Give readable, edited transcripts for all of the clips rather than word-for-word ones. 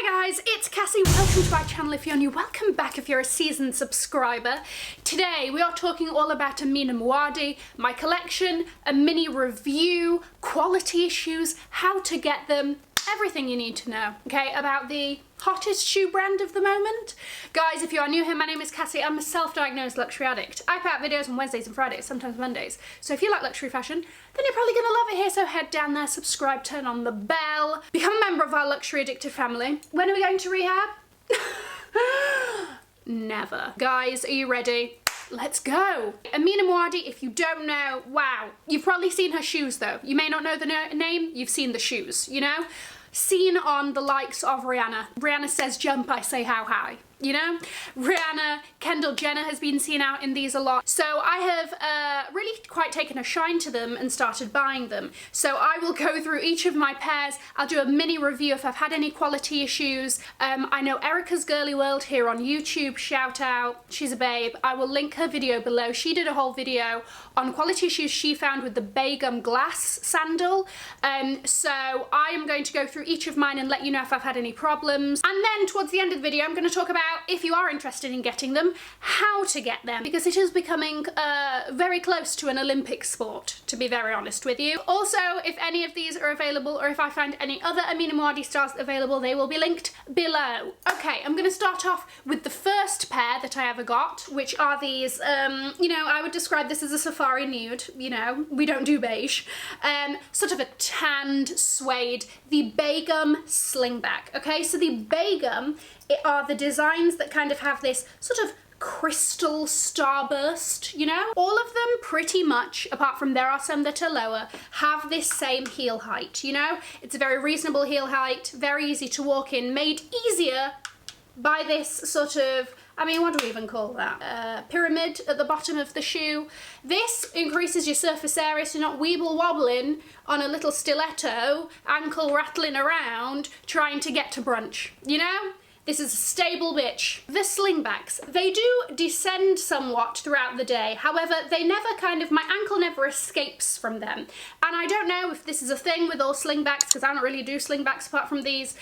Hi guys, it's Cassie. Welcome to my channel if you're new. Welcome back if you're a seasoned subscriber. Today we are talking all about Amina Muaddi, my collection, a mini review, quality issues, how to get them, everything you need to know, okay, about the hottest shoe brand of the moment. Guys, if you are new here, my name is Cassie. I'm a self-diagnosed luxury addict. I put out videos on Wednesdays and Fridays, sometimes Mondays. So if you like luxury fashion, then you're probably gonna love it here. So head down there, subscribe, turn on the bell, become a member of our luxury addicted family. When are we going to rehab? Never. Guys, are you ready? Let's go. Amina Muaddi, if you don't know, wow. You've probably seen her shoes though. You may not know the name, you've seen the shoes, you know? Seen on the likes of Rihanna. Rihanna says jump, I say how high. You know? Rihanna, Kendall Jenner has been seen out in these a lot. So I have really quite taken a shine to them and started buying them. So I will go through each of my pairs. I'll do a mini review if I've had any quality issues. I know Erica's Girly World here on YouTube, shout out. She's a babe. I will link her video below. She did a whole video on quality issues she found with the Begum Glass sandal. So I am going to go through each of mine and let you know if I've had any problems. And then towards the end of the video, I'm going to talk about, if you are interested in getting them, how to get them, because it is becoming very close to an Olympic sport, to be very honest with you. Also, if any of these are available, or if I find any other Amina Muaddi styles available, they will be linked below. Okay, I'm going to start off with the first pair that I ever got, which are these, you know, I would describe this as a safari nude, you know, we don't do beige, sort of a tanned suede, the Begum Slingback. Okay, so the Begum are the designs that kind of have this sort of crystal starburst, you know? All of them pretty much, apart from there are some that are lower, have this same heel height, you know? It's a very reasonable heel height, very easy to walk in, made easier by this sort of, I mean, what do we even call that? Pyramid at the bottom of the shoe. This increases your surface area so you're not weeble wobbling on a little stiletto, ankle rattling around, trying to get to brunch, you know? This is a stable bitch. The Slingbacks, they do descend somewhat throughout the day. However, they never kind of, my ankle never escapes from them. And I don't know if this is a thing with all Slingbacks, because I don't really do Slingbacks apart from these.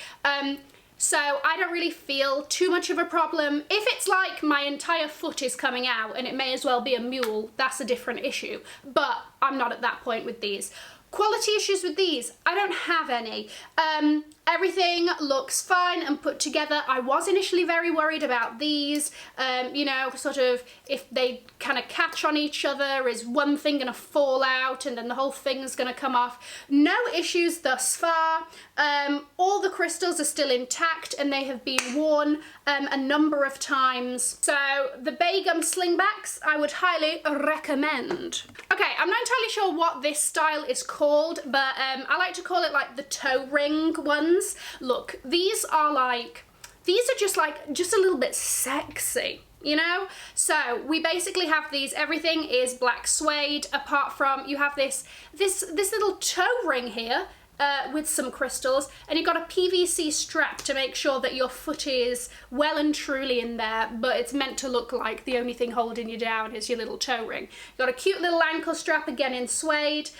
So I don't really feel too much of a problem. If it's like my entire foot is coming out and it may as well be a mule, that's a different issue. But I'm not at that point with these. Quality issues with these, I don't have any. Everything looks fine and put together. I was initially very worried about these, you know, sort of if they kind of catch on each other, is one thing gonna fall out and then the whole thing's gonna come off. No issues thus far. All the crystals are still intact and they have been worn a number of times. So the Begum Slingbacks, I would highly recommend. Okay, I'm not entirely sure what this style is called, but I like to call it like the toe ring ones. Look, these are just like, just a little bit sexy, you know? So we basically have these, everything is black suede, apart from you have this little toe ring here, with some crystals, and you've got a PVC strap to make sure that your foot is well and truly in there, but it's meant to look like the only thing holding you down is your little toe ring. You've got a cute little ankle strap, again in suede.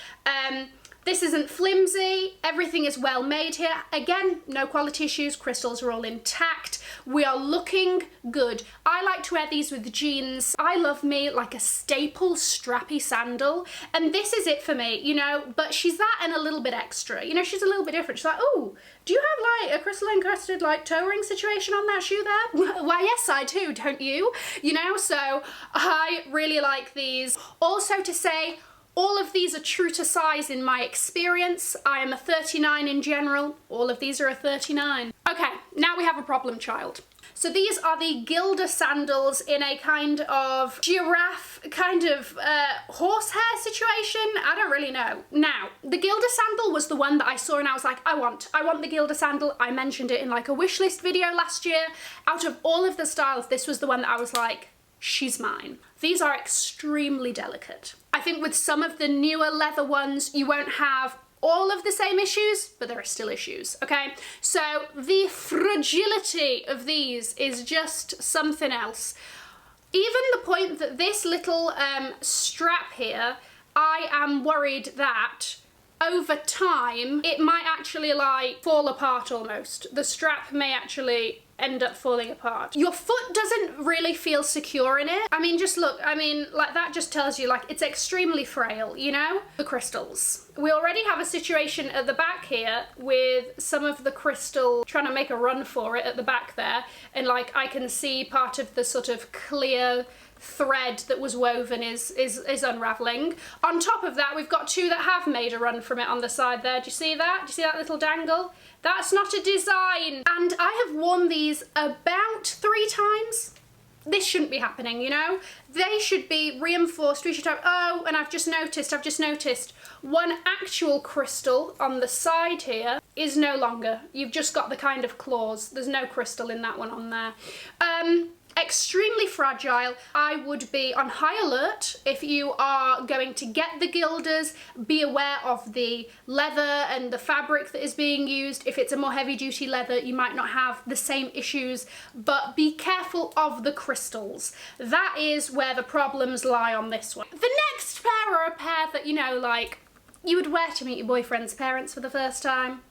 This isn't flimsy, everything is well made here. Again, no quality issues, crystals are all intact. We are looking good. I like to wear these with jeans. I love me like a staple strappy sandal, and this is it for me, you know, but she's that and a little bit extra. You know, she's a little bit different. She's like, oh, do you have like a crystal encrusted like toe ring situation on that shoe there? Why, yes, I do, don't you? You know, so I really like these. Also to say, all of these are true to size in my experience. I am a 39 in general. All of these are a 39. Okay, now we have a problem child. So these are the Gilda Sandals in a kind of giraffe, kind of horsehair situation. I don't really know. Now, the Gilda Sandal was the one that I saw and I was like, I want the Gilda Sandal. I mentioned it in like a wish list video last year. Out of all of the styles, this was the one that I was like, she's mine. These are extremely delicate. I think with some of the newer leather ones, you won't have all of the same issues, but there are still issues, okay? So the fragility of these is just something else. Even the point that this little strap here, I am worried that over time, it might actually like fall apart almost. The strap may actually end up falling apart. Your foot doesn't really feel secure in it. I mean, just look, I mean, like that just tells you like it's extremely frail, you know? The crystals. We already have a situation at the back here with some of the crystal trying to make a run for it at the back there, and like I can see part of the sort of clear thread that was woven is unraveling. On top of that, we've got two that have made a run from it on the side there. Do you see that? Do you see that little dangle? That's not a design. And I have worn these about 3 times. This shouldn't be happening, you know? They should be reinforced. We should have, oh, and I've just noticed one actual crystal on the side here is no longer. You've just got the kind of claws. There's no crystal in that one on there. Extremely fragile. I would be on high alert if you are going to get the Gildas. Be aware of the leather and the fabric that is being used. If it's a more heavy duty leather, you might not have the same issues, but be careful of the crystals. That is where the problems lie on this one. The next pair are a pair that, you know, like you would wear to meet your boyfriend's parents for the first time.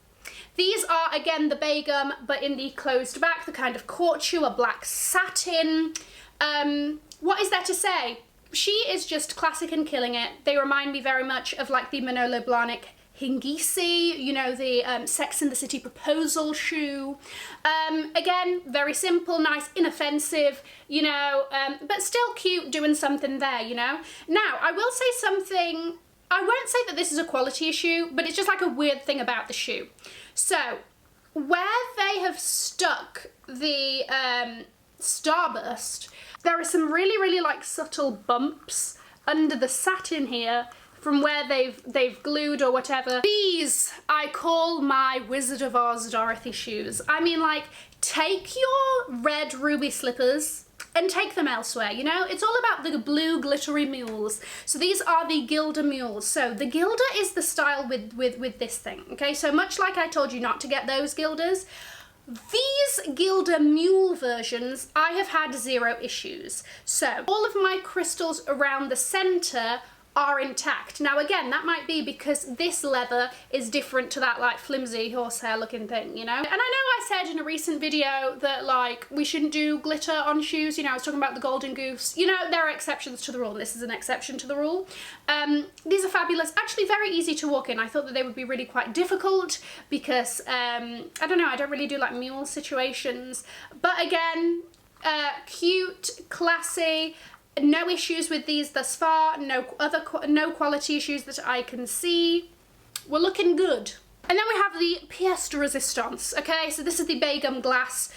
These are, again, the Begum, but in the closed back, the kind of couture, a black satin. What is there to say? She is just classic and killing it. They remind me very much of like the Manolo Blahnik Hingisi, you know, the Sex and the City proposal shoe. Again, very simple, nice, inoffensive, you know, but still cute, doing something there, you know. Now, I will say something. I won't say that this is a quality issue, but it's just like a weird thing about the shoe. So, where they have stuck the Starburst, there are some really, really like subtle bumps under the satin here from where they've glued or whatever. These I call my Wizard of Oz Dorothy shoes. I mean, like, take your red ruby slippers and take them elsewhere, you know? It's all about the blue glittery mules. So these are the Gilda Mules. So the Gilda is the style with this thing, okay? So much like I told you not to get those Gildas, these Gilda Mule versions, I have had 0 issues. So all of my crystals around the center are intact. Now again, that might be because this leather is different to that like flimsy horsehair looking thing, you know? And I know I said in a recent video that like we shouldn't do glitter on shoes, you know, I was talking about the Golden Goose. You know, there are exceptions to the rule, and this is an exception to the rule. These are fabulous, actually very easy to walk in. I thought that they would be really quite difficult because, I don't know, I don't really do like mule situations, but again, cute, classy. No issues with these thus far, no quality issues that I can see. We're looking good. And then we have the pièce de résistance, okay? So this is the Begum Glass.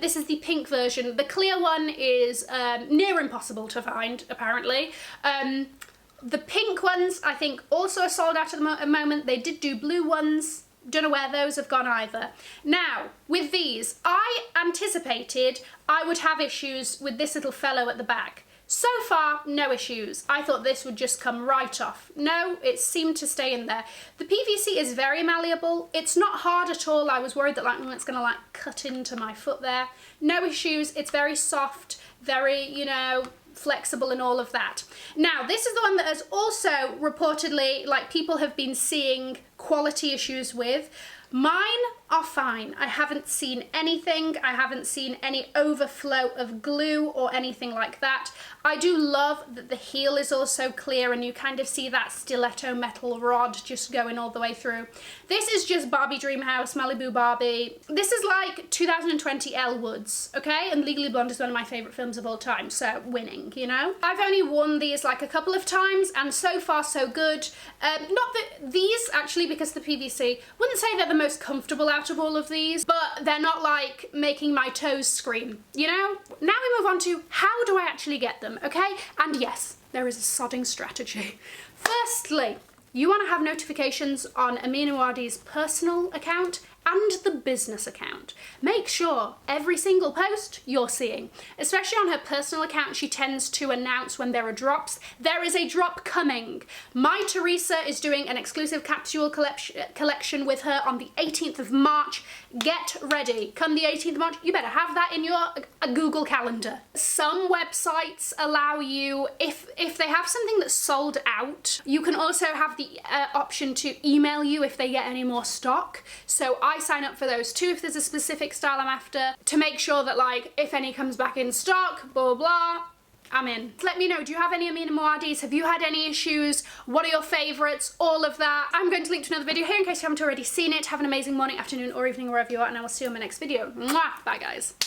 This is the pink version. The clear one is near impossible to find, apparently. The pink ones, I think, also are sold out at the moment. They did do blue ones. Don't know where those have gone either. Now, with these, I anticipated I would have issues with this little fellow at the back. So far, no issues. I thought this would just come right off. No, it seemed to stay in there. The PVC is very malleable. It's not hard at all. I was worried that like, it's gonna like cut into my foot there. No issues. It's very soft, very, you know, flexible and all of that. Now, this is the one that has also reportedly, like, people have been seeing quality issues with. Mine are fine. I haven't seen anything. I haven't seen any overflow of glue or anything like that. I do love that the heel is also clear and you kind of see that stiletto metal rod just going all the way through. This is just Barbie Dreamhouse, Malibu Barbie. This is like 2020 Elle Woods, okay? And Legally Blonde is one of my favourite films of all time, so winning, you know? I've only worn these like a couple of times and so far so good. Not that these, actually, because the PVC, wouldn't say they're the most comfortable out of all of these, but they're not like making my toes scream, you know? Now we move on to how do I actually get them, okay? And yes, there is a sodding strategy. Firstly, you want to have notifications on Amina Muaddi's personal account and the business account. Make sure every single post you're seeing, especially on her personal account, she tends to announce when there are drops. There is a drop coming. My Teresa is doing an exclusive capsule collection with her on the 18th of March. Get ready. Come the 18th of March, you better have that in your Google Calendar. Some websites allow you, if they have something that's sold out, you can also have the option to email you if they get any more stock. So I sign up for those too if there's a specific style I'm after, to make sure that, like, if any comes back in stock, blah, blah, I'm in. Let me know, do you have any Amina Muaddis? Have you had any issues? What are your favourites? All of that. I'm going to link to another video here in case you haven't already seen it. Have an amazing morning, afternoon, or evening, wherever you are, and I will see you in my next video. Mwah! Bye, guys.